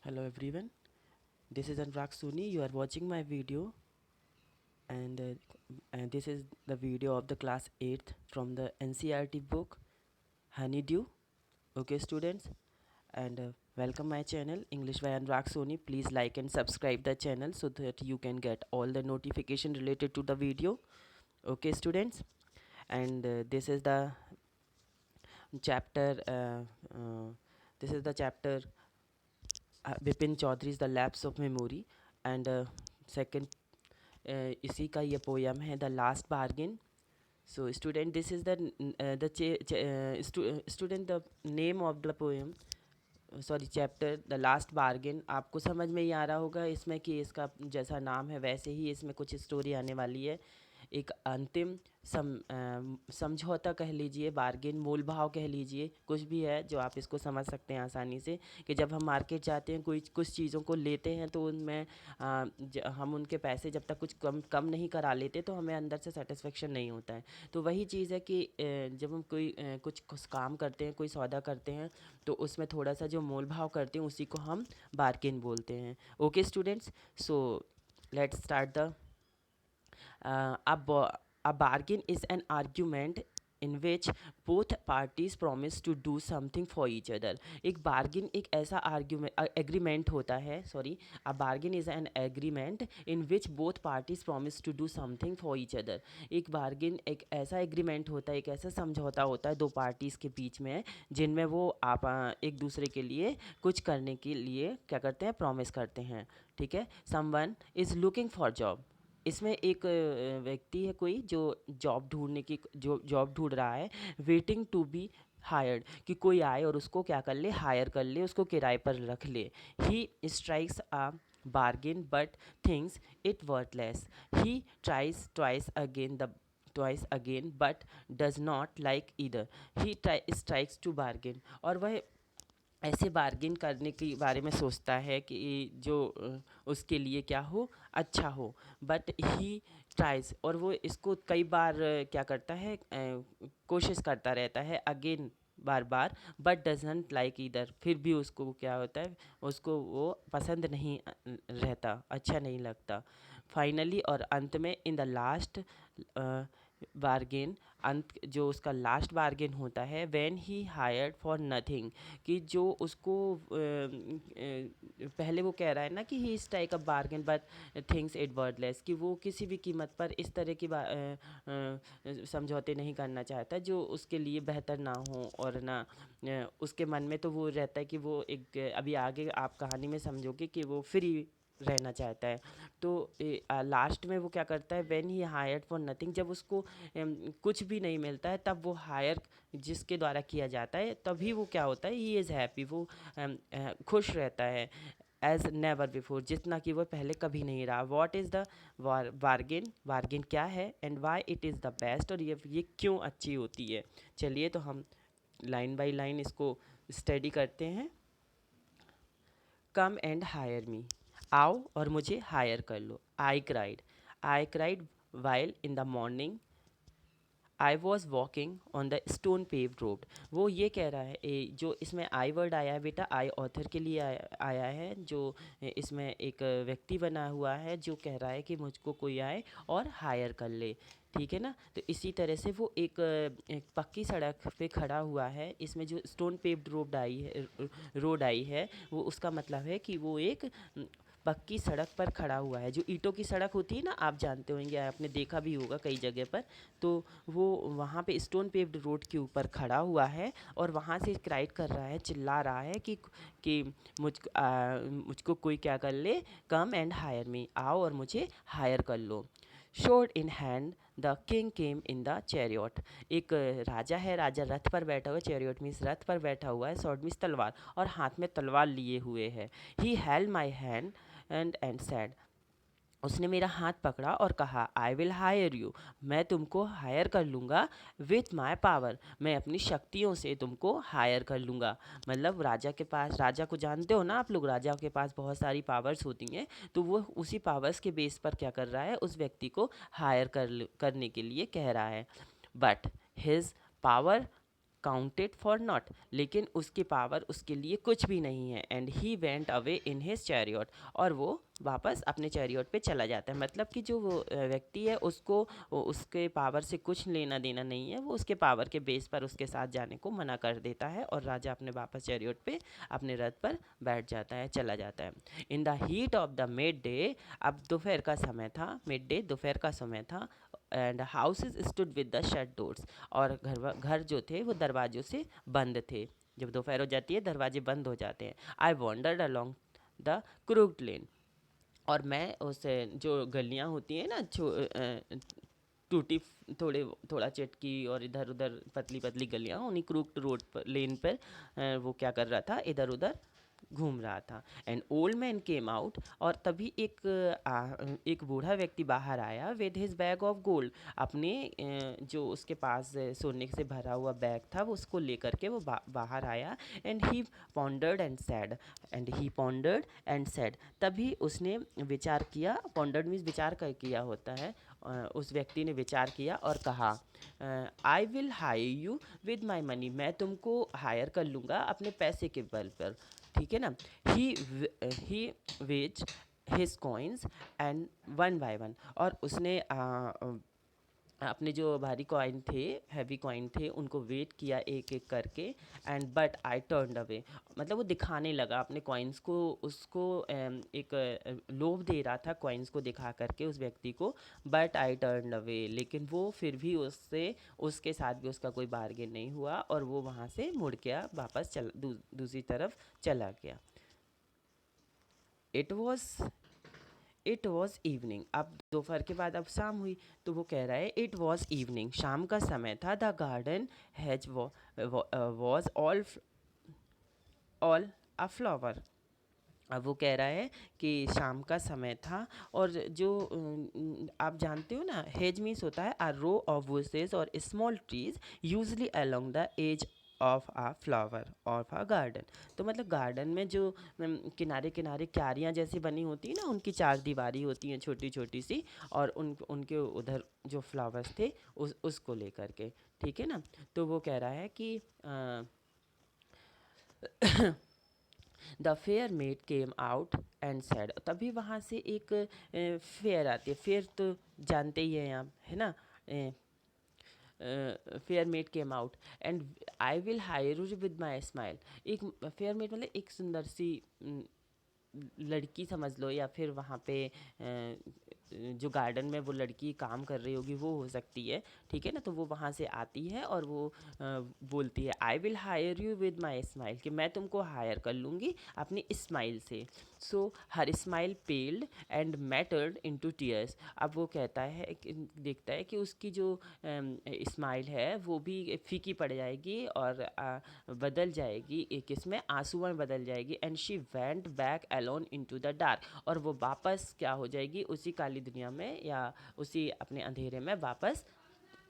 Hello everyone, this is Anurag Soni. You are watching my video, and, and this is the video of the class 8th from the NCERT book Honeydew. Okay, students, and welcome my channel English by Anurag Soni. Please like and subscribe the channel so that you can get all the notification related to the video. Okay, students, and this is the chapter. This is the chapter Bipin Chaudhary's The Lapse of Memory, and second इसी का ये poem है the last bargain. So student this is the student the name of the poem, sorry chapter the last bargain. आपको समझ में ही आ रहा होगा इसमें कि इसका जैसा नाम है वैसे ही इसमें कुछ स्टोरी आने वाली है. एक अंतिम समझौता कह लीजिए, बार्गेन मोल भाव कह लीजिए, कुछ भी है जो आप इसको समझ सकते हैं आसानी से. कि जब हम मार्केट जाते हैं कोई कुछ चीज़ों को लेते हैं तो उनमें हम उनके पैसे जब तक कुछ कम कम नहीं करा लेते तो हमें अंदर से सेटिस्फेक्शन नहीं होता है. तो वही चीज़ है कि जब हम कुछ काम करते हैं, कोई सौदा करते हैं, तो उसमें थोड़ा सा जो मोल भाव करते हैं उसी को हम बार्गेन बोलते हैं. Okay students, so let's start the a bargain is an argument in which both parties promise to do something for each other. एक बार्गिन एक ऐसा आर्ग्यूमेंट एग्रीमेंट होता है, sorry, a bargain is an agreement in which both parties promise to do something for each other. एक bargain एक ऐसा agreement होता है, एक ऐसा समझौता होता है दो पार्टीज़ के बीच में, जिनमें वो आप एक दूसरे के लिए कुछ करने के लिए क्या करते हैं, प्रॉमिस करते हैं. ठीक है. Someone is looking for job. इसमें एक व्यक्ति है कोई जो जॉब ढूंढ रहा है. वेटिंग टू बी हायर्ड, कि कोई आए और उसको क्या कर ले, हायर कर ले, उसको किराए पर रख ले. He strikes a bargain but thinks it worthless. He tries again but does not like either. Strikes to bargain, और वह ऐसे बार्गिन करने के बारे में सोचता है कि जो उसके लिए क्या हो, अच्छा हो. बट ही ट्राइज, और वो इसको कई बार क्या करता है, कोशिश करता रहता है again, bar bar. But doesn't like either, फिर भी उसको क्या होता है, उसको वो पसंद नहीं रहता, अच्छा नहीं लगता. फाइनली, और अंत में, इन द लास्ट बार्गेन, अंत जो उसका लास्ट बार्गेन होता है, when he hired for nothing, कि जो उसको पहले वो कह रहा है ना कि he strike a bargain but thinks it worthless, कि वो किसी भी कीमत पर इस तरह की समझौते नहीं करना चाहता जो उसके लिए बेहतर ना हो, और ना उसके मन में तो वो रहता है कि वो एक, अभी आगे आप कहानी में समझोगे कि वो फ्री रहना चाहता है. तो लास्ट में वो क्या करता है, when he hired for nothing, जब उसको कुछ भी नहीं मिलता है, तब वो हायर जिसके द्वारा किया जाता है, तभी वो क्या होता है, ही इज़ हैप्पी, वो खुश रहता है. एज नेवर बिफोर, जितना कि वो पहले कभी नहीं रहा. What is the bargain, bargain क्या है, and why it is the best, और ये क्यों अच्छी होती है. चलिए तो हम लाइन बाय लाइन इसको स्टडी करते हैं. कम एंड हायर मी, आओ और मुझे हायर कर लो. I cried while in the morning I was walking on the stone paved road. वो ये कह रहा है, जो इसमें आई वर्ड आया है बेटा, आई ऑथर के लिए आया है, जो इसमें एक व्यक्ति बना हुआ है जो कह रहा है कि मुझको कोई आए और हायर कर ले. ठीक है ना. तो इसी तरह से वो एक पक्की सड़क पे खड़ा हुआ है. इसमें जो स्टोन पेव्ड रोड आई है, वो उसका मतलब है कि वो एक पक्की सड़क पर खड़ा हुआ है. जो ईंटों की सड़क होती है ना, आप जानते होंगे, आपने देखा भी होगा कई जगह पर. तो वो वहाँ पे स्टोन पेव्ड रोड के ऊपर खड़ा हुआ है और वहाँ से क्राइट कर रहा है, चिल्ला रहा है कि मुझको कोई क्या कर ले, कम एंड हायर मी, आओ और मुझे हायर कर लो. Sword in hand the king came in the chariot. एक राजा है, राजा रथ पर बैठा हुआ, चैरियट मीन्स रथ पर बैठा हुआ है, शॉर्ड मीन्स तलवार, और हाथ में तलवार लिए हुए है. He held my hand and sad, उसने मेरा हाथ पकड़ा और कहा, आई विल हायर यू, मैं तुमको हायर कर लूँगा. विथ माई पावर, मैं अपनी शक्तियों से तुमको हायर कर लूँगा. मतलब राजा के पास, राजा को जानते हो ना आप लोग, राजा के पास बहुत सारी पावर्स होती हैं. तो वो उसी पावर्स के बेस पर क्या कर रहा है, उस व्यक्ति को हायर करने के लिए कह रहा है. But his power counted for not, लेकिन उसकी पावर उसके लिए कुछ भी नहीं है। And he went away in his chariot, और वो वापस अपने चैरियट पे चला जाता है। मतलब कि जो वो व्यक्ति है उसको उसके पावर से कुछ लेना देना नहीं है, वो उसके पावर के बेस पर उसके साथ जाने को मना कर देता है, और राजा अपने वापस चैरियट पे अपने रथ पर बैठ जाता है, चला जाता है। In the heat of the mid day, अब दोपहर का समय था, मिड डे दोपहर का समय था, and houses stood with the shut doors, और घर जो थे वो दरवाजों से बंद थे। जब दोपहर हो जाती है दरवाजे बंद हो जाते हैं। I wandered along the crooked lane, और मैं उस जो गलियां होती हैं ना, टूटी, थोड़े थोड़ा चटकी और इधर उधर पतली पतली गलियां, उन्हीं क्रूक्ड रोड पर, लेन पर वो क्या कर रहा था, इधर उधर घूम रहा था। And old man came out, और तभी एक बूढ़ा व्यक्ति बाहर आया with his bag of gold, अपने जो उसके पास सोने से भरा हुआ बैग था वो उसको लेकर के वो बाहर आया। And he pondered and sad, and he pondered and sad, तभी उसने विचार किया, पॉन्डर्ड मीन्स विचार कर किया होता है। उस व्यक्ति ने विचार किया और कहा, आई will hire you with my money, मैं तुमको हायर कर लूँगा अपने पैसे के बल पर, ठीक है ना। He weighs his coins and one by one, और उसने अपने जो भारी कॉइन थे, हैवी कॉइन थे, उनको वेट किया एक एक करके। And but I turned away, मतलब वो दिखाने लगा अपने कॉइन्स को, उसको एक लोभ दे रहा था कॉइन्स को दिखा करके उस व्यक्ति को। बट आई टर्नड अवे, लेकिन वो फिर भी उससे, उसके साथ भी उसका कोई बार्गेन नहीं हुआ, और वो वहाँ से मुड़ गया, वापस दूसरी तरफ चला गया। It was it was evening, अब दोपहर के बाद अब शाम हुई, तो वो कह रहा है इट वॉज इवनिंग, शाम का समय था। The garden has was all a flower, अब वो कह रहा है कि शाम का समय था, और जो आप जानते हो ना, हेज मीन्स होता है अ रो ऑफ बुशेस और small trees usually along the edge of a flower of a garden. तो मतलब गार्डन में जो किनारे किनारे क्यारियाँ जैसी बनी होती है ना, उनकी चार दीवारी होती हैं छोटी छोटी सी, और उनके उधर जो फ्लावर्स थे उसको लेकर के, ठीक है ना। तो वो कह रहा है कि the fair made came out and sad, तभी वहाँ से एक फेयर आती है, फेयर तो जानते ही हैं आप, है ना। Fair made came out and I will hire you with my smile, एक फेयर मेड मतलब एक सुंदर सी लड़की समझ लो, या फिर वहाँ पे जो गार्डन में वो लड़की काम कर रही होगी वो हो सकती है, ठीक है ना। तो वो वहाँ से आती है और वो बोलती है I will hire you with my smile, कि मैं तुमको हायर कर लूँगी अपनी स्माइल से। So her smile paled and mattered into tears, अब वो कहता है देखता है कि उसकी जो स्माइल है वो भी फीकी पड़ जाएगी, और बदल जाएगी, एक इसमें आंसू में बदल जाएगी। And she went back alone into the dark, और वो वापस क्या हो जाएगी, उसी काली दुनिया में या उसी अपने अंधेरे में वापस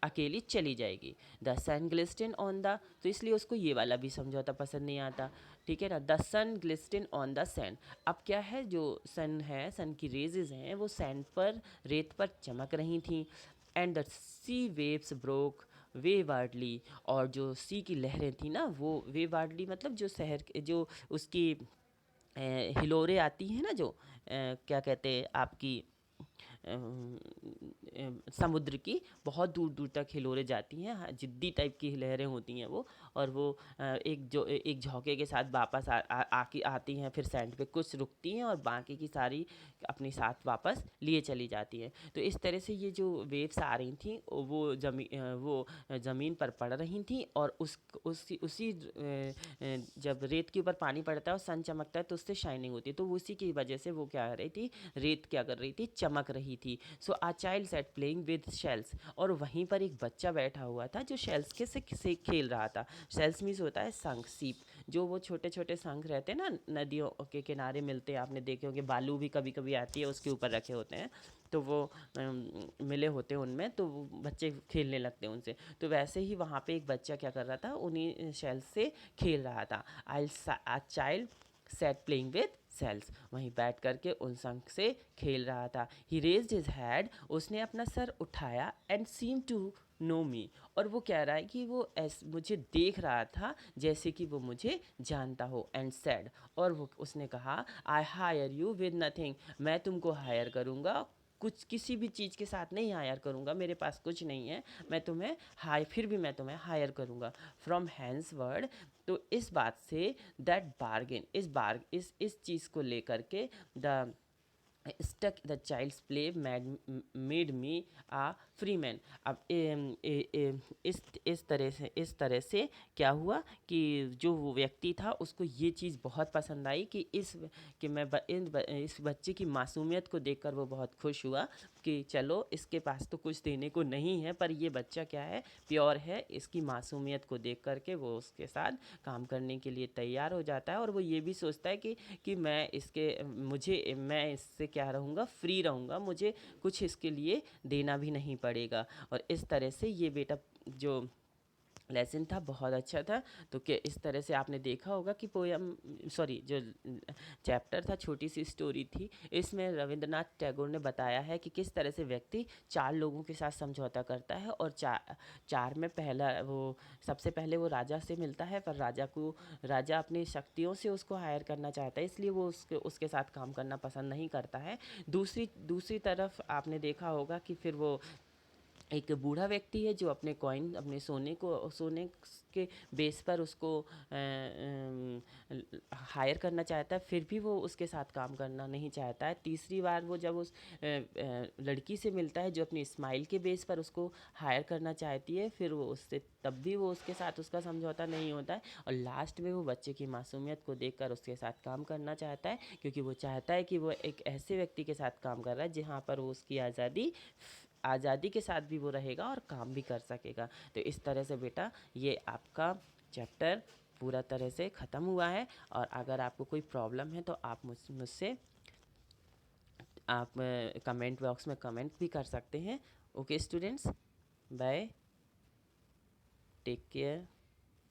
अकेली चली जाएगी। The sun glistened on the, तो इसलिए उसको ये वाला भी समझौता पसंद नहीं आता, ठीक है ना। The sun glistened on the sand, अब क्या है, जो सन है, सन की रेजेस हैं वो सैंड पर, रेत पर चमक रही थी। And the sea waves broke waywardly, और जो सी की लहरें थी ना वो वेवार्डली, मतलब जो शहर जो उसकी हिलोरे आती हैं ना, जो क्या कहते हैं आपकी समुद्र की बहुत दूर दूर तक हिलोरे जाती हैं, जिद्दी टाइप की लहरें होती हैं वो, और वो एक झोंके के साथ वापस आके आती हैं, फिर सैंड पे कुछ रुकती हैं और बाकी की सारी अपने साथ वापस लिए चली जाती हैं। तो इस तरह से ये जो वेव्स आ रही थी वो ज़मीन पर पड़ रही थी, और उसी जब रेत के ऊपर पानी पड़ता है और सन चमकता है तो उससे शाइनिंग होती है, तो उसी की वजह से वो क्या कर रही थी, रेत क्या कर रही थी, चमक रही थी। So a child sat playing with shells, और वहीं पर एक बच्चा बैठा हुआ था जो शेल्स के से खेल रहा था। शेल्स मीन्स होता है शंख, सीप, जो वो छोटे छोटे शंख रहते हैं ना, नदियों के किनारे मिलते हैं, आपने देखे होंगे, बालू भी कभी कभी आती है उसके ऊपर रखे होते हैं, तो वो मिले होते हैं उनमें, तो वो बच्चे खेलने लगते हैं उनसे। तो वैसे ही वहाँ पे एक बच्चा क्या कर रहा था, उन्हीं शेल्स से खेल रहा था। A child sat playing with shells, वहीं बैठ करके उन शंख से खेल रहा था। ही रेज्ड हिज हेड, उसने अपना सर उठाया, एंड सीम टू नो मी। और वो कह रहा है कि वो मुझे देख रहा था जैसे कि वो मुझे जानता हो। एंड सेड, और वो उसने कहा, I hire you with nothing, मैं तुमको हायर करूँगा, कुछ किसी भी चीज़ के साथ नहीं हायर करूँगा, मेरे पास कुछ नहीं है, मैं तुम्हें फिर भी मैं तुम्हें हायर करूँगा। फ्रॉम हैंस वर्ड, तो इस बात से दैट बार्गेन, इस चीज़ को लेकर के the stuck the child's play made me a free man. अब इस तरह से क्या हुआ कि जो वो व्यक्ति था उसको ये चीज़ बहुत पसंद आई कि इस बच्चे की मासूमियत को देखकर वो बहुत खुश हुआ कि चलो इसके पास तो कुछ देने को नहीं है, पर ये बच्चा क्या है, प्योर है। इसकी मासूमियत को देख करके वो उसके साथ काम करने के लिए तैयार हो जाता है, और वो ये भी सोचता है कि मैं इससे क्या रहूँगा, फ्री रहूँगा, मुझे कुछ इसके लिए देना भी नहीं पड़ेगा। और इस तरह से ये बेटा जो लेसन था बहुत अच्छा था। तो क्या इस तरह से आपने देखा होगा कि जो चैप्टर था, छोटी सी स्टोरी थी, इसमें रविंद्रनाथ टैगोर ने बताया है कि किस तरह से व्यक्ति 4 लोगों के साथ समझौता करता है, और चार में पहला वो सबसे पहले वो राजा से मिलता है, पर राजा अपनी शक्तियों से उसको हायर करना चाहता है, इसलिए वो उसके साथ काम करना पसंद नहीं करता है। दूसरी तरफ आपने देखा होगा कि फिर वो एक बूढ़ा व्यक्ति है जो अपने कॉइन, अपने सोने के बेस पर उसको हायर करना चाहता है, फिर भी वो उसके साथ काम करना नहीं चाहता है। तीसरी बार वो जब उस लड़की से मिलता है जो अपनी स्माइल के बेस पर उसको हायर करना चाहती है, फिर वो उससे तब भी वो उसके साथ उसका समझौता नहीं होता है, और लास्ट में वो बच्चे की मासूमियत को देखकर उसके साथ काम करना चाहता है, क्योंकि वो चाहता है कि वो एक ऐसे व्यक्ति के साथ काम कर रहा है जहाँ पर वो उसकी आज़ादी के साथ भी वो रहेगा और काम भी कर सकेगा। तो इस तरह से बेटा ये आपका चैप्टर पूरा तरह से ख़त्म हुआ है, और अगर आपको कोई प्रॉब्लम है तो आप मुझसे आप कमेंट बॉक्स में कमेंट भी कर सकते हैं। Okay students, bye, take care.